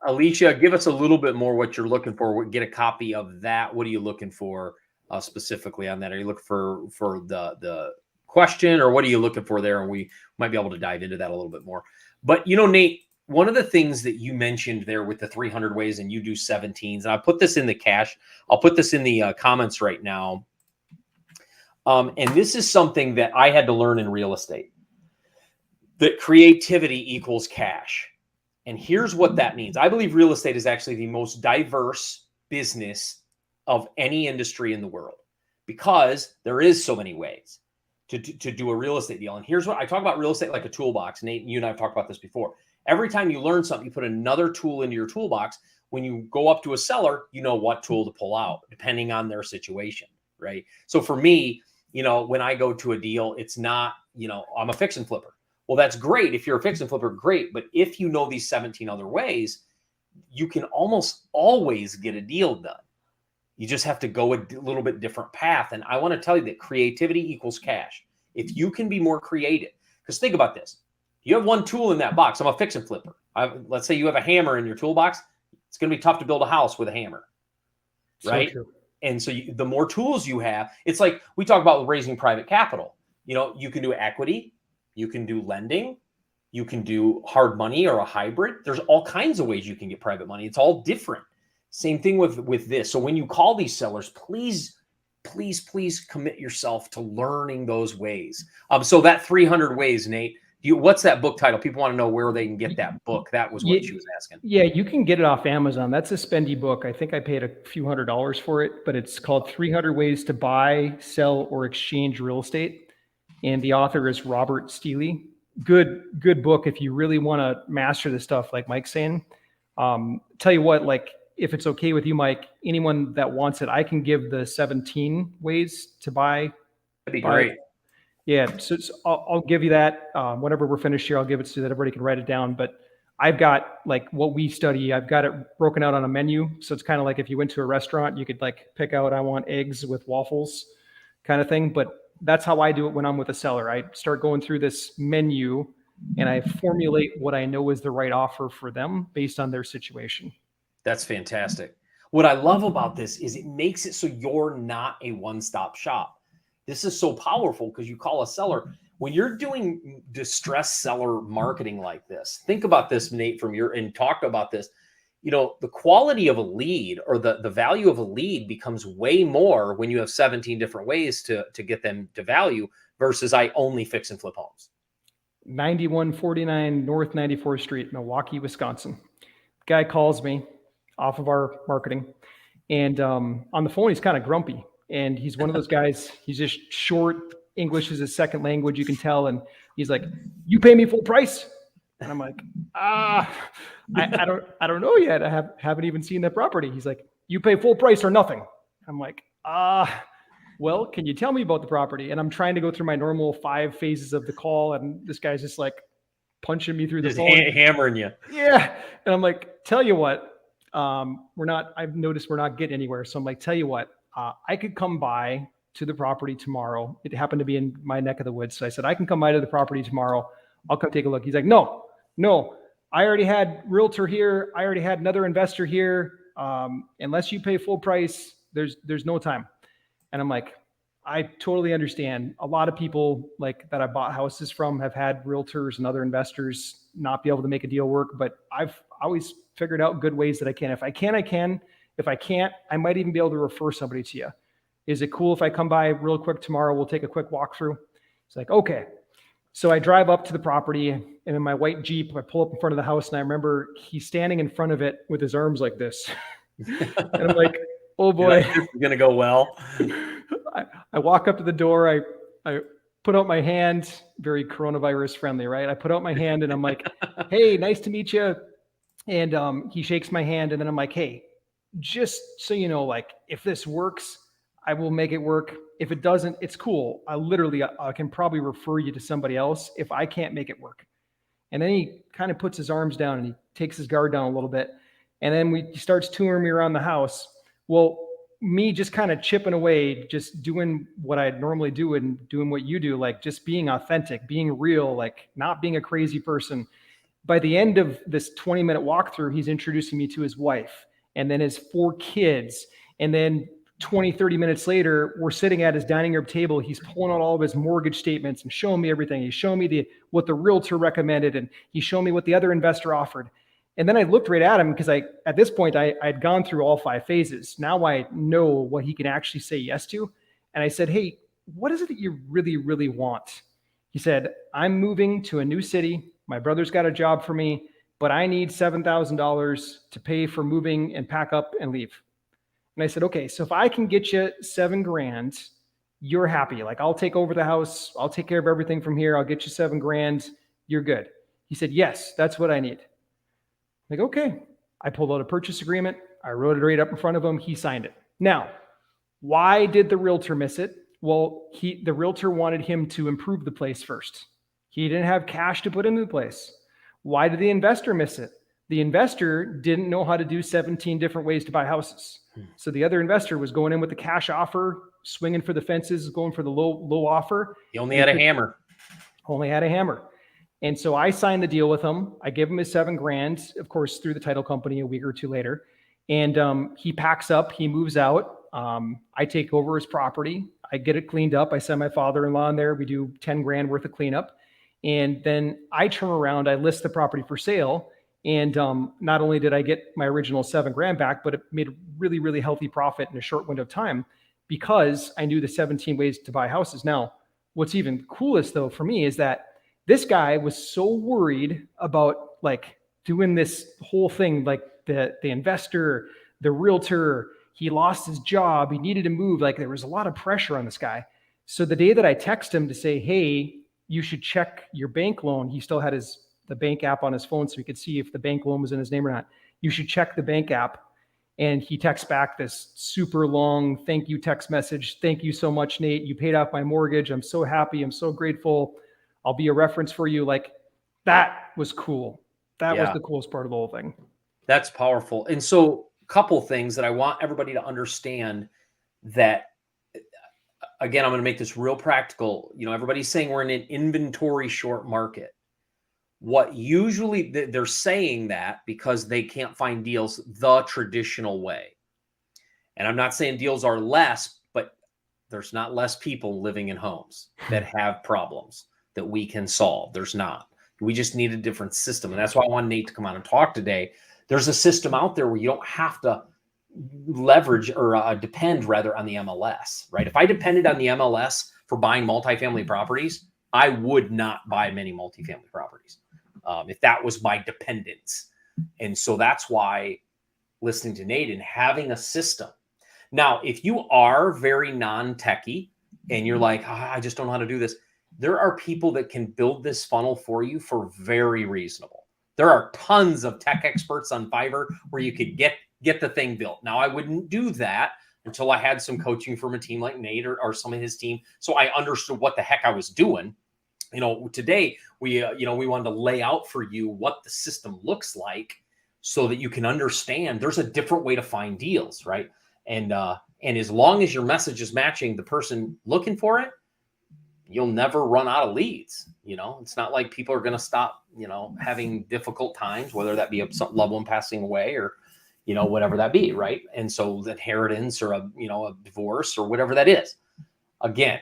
Alicia, give us a little bit more what you're looking for. Get a copy of that. What are you looking for specifically on that? Are you looking for the question, or what are you looking for there? And we might be able to dive into that a little bit more. But, you know, Nate, one of the things that you mentioned there with the 300 ways, and you do 17s, and I put this in the cache. I'll put this in the comments right now. And this is something that I had to learn in real estate, that creativity equals cash. And here's what that means. I believe real estate is actually the most diverse business of any industry in the world, because there is so many ways to do a real estate deal. And here's what I talk about: real estate like a toolbox. Nate, you and I have talked about this before. Every time you learn something, you put another tool into your toolbox. When you go up to a seller, you know what tool to pull out depending on their situation, right? So for me, you know, when I go to a deal, it's not, you know, I'm a fix and flipper. Well, that's great. If you're a fix and flipper, great. But if you know these 17 other ways, you can almost always get a deal done. You just have to go a little bit different path. And I want to tell you that creativity equals cash. If you can be more creative, because think about this. You have one tool in that box. I'm a fix and flipper. Let's say you have a hammer in your toolbox. It's going to be tough to build a house with a hammer, right? So and so the more tools you have, it's like we talk about raising private capital. You know, you can do equity. You can do lending. You can do hard money or a hybrid. There's all kinds of ways you can get private money. It's all different. Same thing with this. So when you call these sellers, please commit yourself to learning those ways. So that 300 ways, Nate, what's that book title? People want to know where they can get that book. That was what she was asking. Yeah, you can get it off Amazon. That's a spendy book. I think I paid a few $100s for it, but it's called 300 Ways to Buy, Sell, or Exchange Real Estate. And the author is Robert Steely. Good book if you really want to master this stuff, like Mike's saying. Tell you what, like, if it's okay with you, Mike, anyone that wants it, I can give the 17 ways to buy. That'd be great. Yeah, so I'll give you that. Whenever we're finished here, I'll give it so that everybody can write it down. But I've got, like, what we study, I've got it broken out on a menu. So it's kind of like if you went to a restaurant, you could, like, pick out, I want eggs with waffles kind of thing. But that's how I do it when I'm with a seller. I start going through this menu and I formulate what I know is the right offer for them based on their situation. That's fantastic. What I love about this is it makes it so you're not a one-stop shop. This is so powerful because you call a seller. When you're doing distressed seller marketing like this, think about this, Nate, and talk about this. You know, the quality of a lead or the value of a lead becomes way more when you have 17 different ways to get them to value versus I only fix and flip homes. 9149 North 94th Street, Milwaukee, Wisconsin. Guy calls me off of our marketing, and on the phone, he's kind of grumpy. And he's one of those guys, he's just short. English is his second language, you can tell. And he's like, "You pay me full price?" And I'm like, I don't know yet. I haven't even seen that property. He's like, "You pay full price or nothing." I'm like, well, can you tell me about the property? And I'm trying to go through my normal 5 phases of the call. And this guy's just like punching me through the Just phone. hammering you. Yeah. And I'm like, tell you what, I've noticed we're not getting anywhere. So I'm like, tell you what, I could come by to the property tomorrow. It happened to be in my neck of the woods. So I said, I can come by to the property tomorrow. I'll come take a look. He's like, no, I already had realtor here. I already had another investor here. Unless you pay full price, there's no time. And I'm like, I totally understand. A lot of people like that I bought houses from have had realtors and other investors not be able to make a deal work, but I've always figured out good ways that I can. If I can, I can. If I can't, I might even be able to refer somebody to you. Is it cool if I come by real quick tomorrow? We'll take a quick walkthrough. It's like, okay. So I drive up to the property, and in my white Jeep, I pull up in front of the house, and I remember he's standing in front of it with his arms like this. And I'm like, oh boy. This is going to go well. I walk up to the door. I put out my hand, very coronavirus friendly, right? I put out my hand and I'm like, hey, nice to meet you. And he shakes my hand, and then I'm like, hey, just so you know, like if this works, I will make it work. If it doesn't, it's cool. I can probably refer you to somebody else if I can't make it work. And then he kind of puts his arms down and he takes his guard down a little bit. And then he starts touring me around the house. Well, me just kind of chipping away, just doing what I normally do and doing what you do, like just being authentic, being real, like not being a crazy person. By the end of this 20-minute walkthrough, he's introducing me to his wife and then his 4 kids. And then 20, 30 minutes later, we're sitting at his dining room table. He's pulling out all of his mortgage statements and showing me everything. He's showing me what the realtor recommended, and he's showing me what the other investor offered. And then I looked right at him because at this point, I'd gone through all 5 phases. Now I know what he can actually say yes to. And I said, hey, what is it that you really, really want? He said, I'm moving to a new city. My brother's got a job for me, but I need $7,000 to pay for moving and pack up and leave. And I said, okay, so if I can get you $7,000, you're happy. Like I'll take over the house. I'll take care of everything from here. I'll get you $7,000. You're good. He said, yes, that's what I need. I'm like, okay. I pulled out a purchase agreement. I wrote it right up in front of him. He signed it. Now, why did the realtor miss it? Well, the realtor wanted him to improve the place first. He didn't have cash to put into the place. Why did the investor miss it? The investor didn't know how to do 17 different ways to buy houses. So the other investor was going in with the cash offer, swinging for the fences, going for the low offer. He only had a hammer. And so I signed the deal with him. I give him his $7,000, of course, through the title company a week or two later. And he packs up, he moves out. I take over his property. I get it cleaned up. I send my father-in-law in there. We do $10,000 worth of cleanup. And then I turn around, I list the property for sale. And not only did I get my original $7,000 back, but it made a really, really healthy profit in a short window of time because I knew the 17 ways to buy houses. Now, what's even coolest though for me is that this guy was so worried about like doing this whole thing, like the investor, the realtor, he lost his job, he needed to move. Like there was a lot of pressure on this guy. So the day that I text him to say, hey, you should check your bank loan, he still had the bank app on his phone so he could see if the bank loan was in his name or not. You should check the bank app. And he texts back this super long thank you text message. Thank you so much, Nate. You paid off my mortgage. I'm so happy. I'm so grateful. I'll be a reference for you. Like that was cool. That was the coolest part of the whole thing. That's powerful. And so a couple things that I want everybody to understand that, again, I'm going to make this real practical. You know, everybody's saying we're in an inventory short market. What usually they're saying that because they can't find deals the traditional way. And I'm not saying deals are less, but there's not less people living in homes that have problems that we can solve. There's not. We just need a different system. And that's why I want Nate to come on and talk today. There's a system out there where you don't have to leverage or depend rather on the MLS, right? If I depended on the MLS for buying multifamily properties, I would not buy many multifamily properties. If that was my dependence. And so that's why listening to Nate and having a system. Now, if you are very non-techie and you're like, I just don't know how to do this, there are people that can build this funnel for you for very reasonable. There are tons of tech experts on Fiverr where you could get the thing built. Now, I wouldn't do that. until I had some coaching from a team like Nate or some of his team. So I understood what the heck I was doing. Today we wanted to lay out for you what the system looks like so that you can understand there's a different way to find deals, right? And as long as your message is matching the person looking for it, you'll never run out of leads. It's not like people are going to stop, having difficult times, whether that be a loved one passing away or, whatever that be. Right. And so the inheritance or a divorce or whatever that is. Again,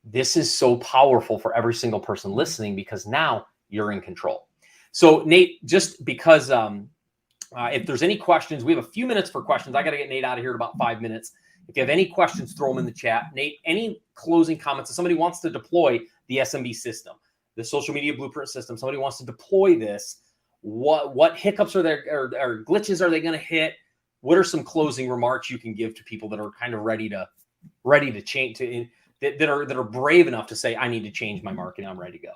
this is so powerful for every single person listening because now you're in control. So Nate, just because if there's any questions, we have a few minutes for questions. I got to get Nate out of here in about 5 minutes. If you have any questions, throw them in the chat. Nate, any closing comments? If somebody wants to deploy the SMB system, the social media blueprint system, somebody wants to deploy this, what hiccups are there or glitches are they going to hit? What are some closing remarks you can give to people that are kind of ready to change, that are brave enough to say, I need to change my marketing, I'm ready to go?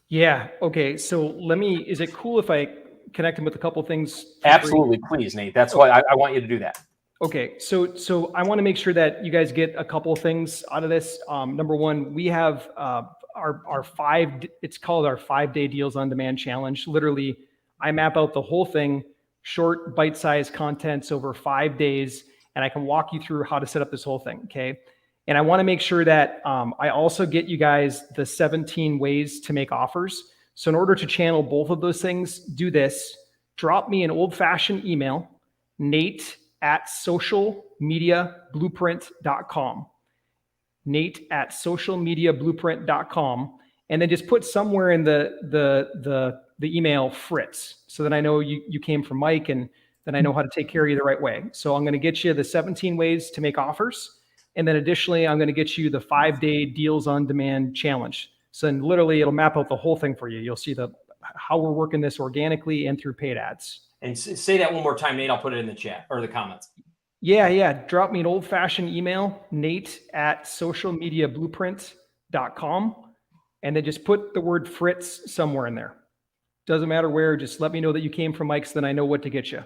Yeah. Okay. So is it cool if I connect them with a couple things? Absolutely. Please, Nate. That's why I want you to do that. Okay. So I want to make sure that you guys get a couple things out of this. Number one, we have it's called our 5-day deals on demand challenge. Literally, I map out the whole thing, short bite-sized contents over 5 days, and I can walk you through how to set up this whole thing. Okay. And I want to make sure that I also get you guys the 17 ways to make offers. So in order to channel both of those things, do this. Drop me an old-fashioned email, nate@socialmediablueprint.com. nate@socialmediablueprint.com. And then just put somewhere in the email Fritz. So then I know you came from Mike, and then I know how to take care of you the right way. So I'm going to get you the 17 ways to make offers. And then additionally, I'm going to get you the 5-day deals on demand challenge. So then literally it'll map out the whole thing for you. You'll see how we're working this organically and through paid ads. And say that one more time, Nate. I'll put it in the chat or the comments. Yeah. Drop me an old-fashioned email, nate@socialmediablueprint.com. And then just put the word Fritz somewhere in there. Doesn't matter where, just let me know that you came from Mike, so then I know what to get you.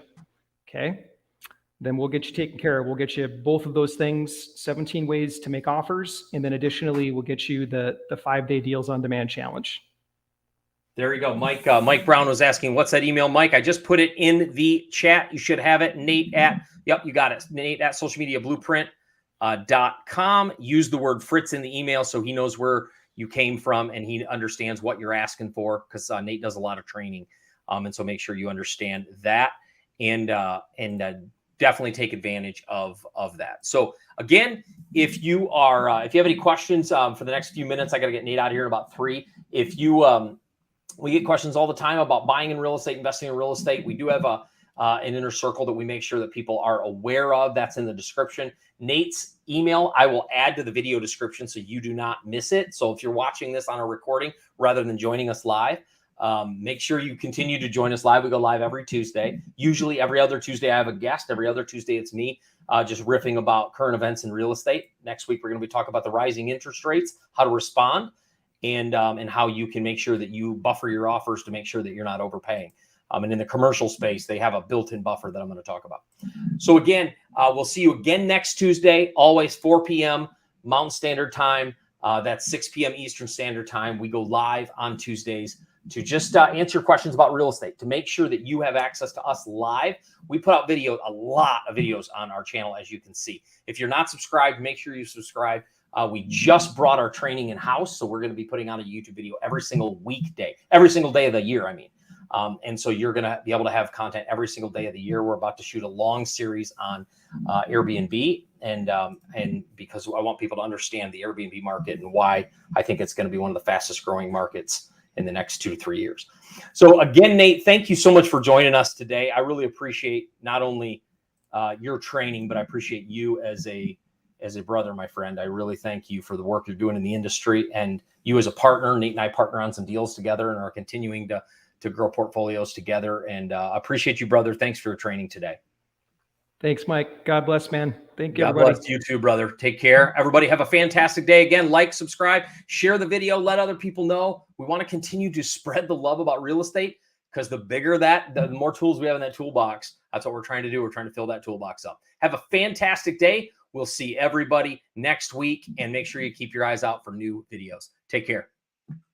Okay. Then we'll get you taken care of. We'll get you both of those things, 17 ways to make offers. And then additionally, we'll get you the 5-day deals on demand challenge. There you go. Mike Brown was asking, what's that email, Mike? I just put it in the chat. You should have it. Yep, you got it. Nate@socialmediablueprint.com. Use the word Fritz in the email so he knows where you came from and he understands what you're asking for, because Nate does a lot of training. And so make sure you understand that and definitely take advantage of that. So again, if you have any questions for the next few minutes, I got to get Nate out of here in about 3. We get questions all the time about buying in real estate, investing in real estate. We do have an inner circle that we make sure that people are aware of. That's in the description. Nate's email, I will add to the video description so you do not miss it. So if you're watching this on a recording rather than joining us live, make sure you continue to join us live. We go live every Tuesday. Usually every other Tuesday I have a guest. Every other Tuesday it's me just riffing about current events in real estate. Next week we're going to be talking about the rising interest rates, how to respond, and how you can make sure that you buffer your offers to make sure that you're not overpaying. And in the commercial space, they have a built-in buffer that I'm going to talk about. So again, we'll see you again next Tuesday, always 4 p.m. Mountain Standard Time. That's 6 p.m. Eastern Standard Time. We go live on Tuesdays to just answer questions about real estate, to make sure that you have access to us live. We put out a lot of videos on our channel, as you can see. If you're not subscribed, make sure you subscribe. We just brought our training in-house, so we're going to be putting out a YouTube video every single day of the year, I mean. And so you're going to be able to have content every single day of the year. We're about to shoot a long series on Airbnb, and because I want people to understand the Airbnb market and why I think it's going to be one of the fastest growing markets in the next 2 to 3 years. So again, Nate, thank you so much for joining us today. I really appreciate not only your training, but I appreciate you as a brother, my friend. I really thank you for the work you're doing in the industry, and you as a partner. Nate and I partner on some deals together and are continuing to grow portfolios together. And appreciate you, brother. Thanks for your training today. Thanks, Mike. God bless, man. Thank you, God everybody. bless you too, brother. Take care. Everybody have a fantastic day. Again, like, subscribe, share the video, let other people know. We want to continue to spread the love about real estate, because the bigger the more tools we have in that toolbox, that's what we're trying to do. We're trying to fill that toolbox up. Have a fantastic day. We'll see everybody next week, and make sure you keep your eyes out for new videos. Take care.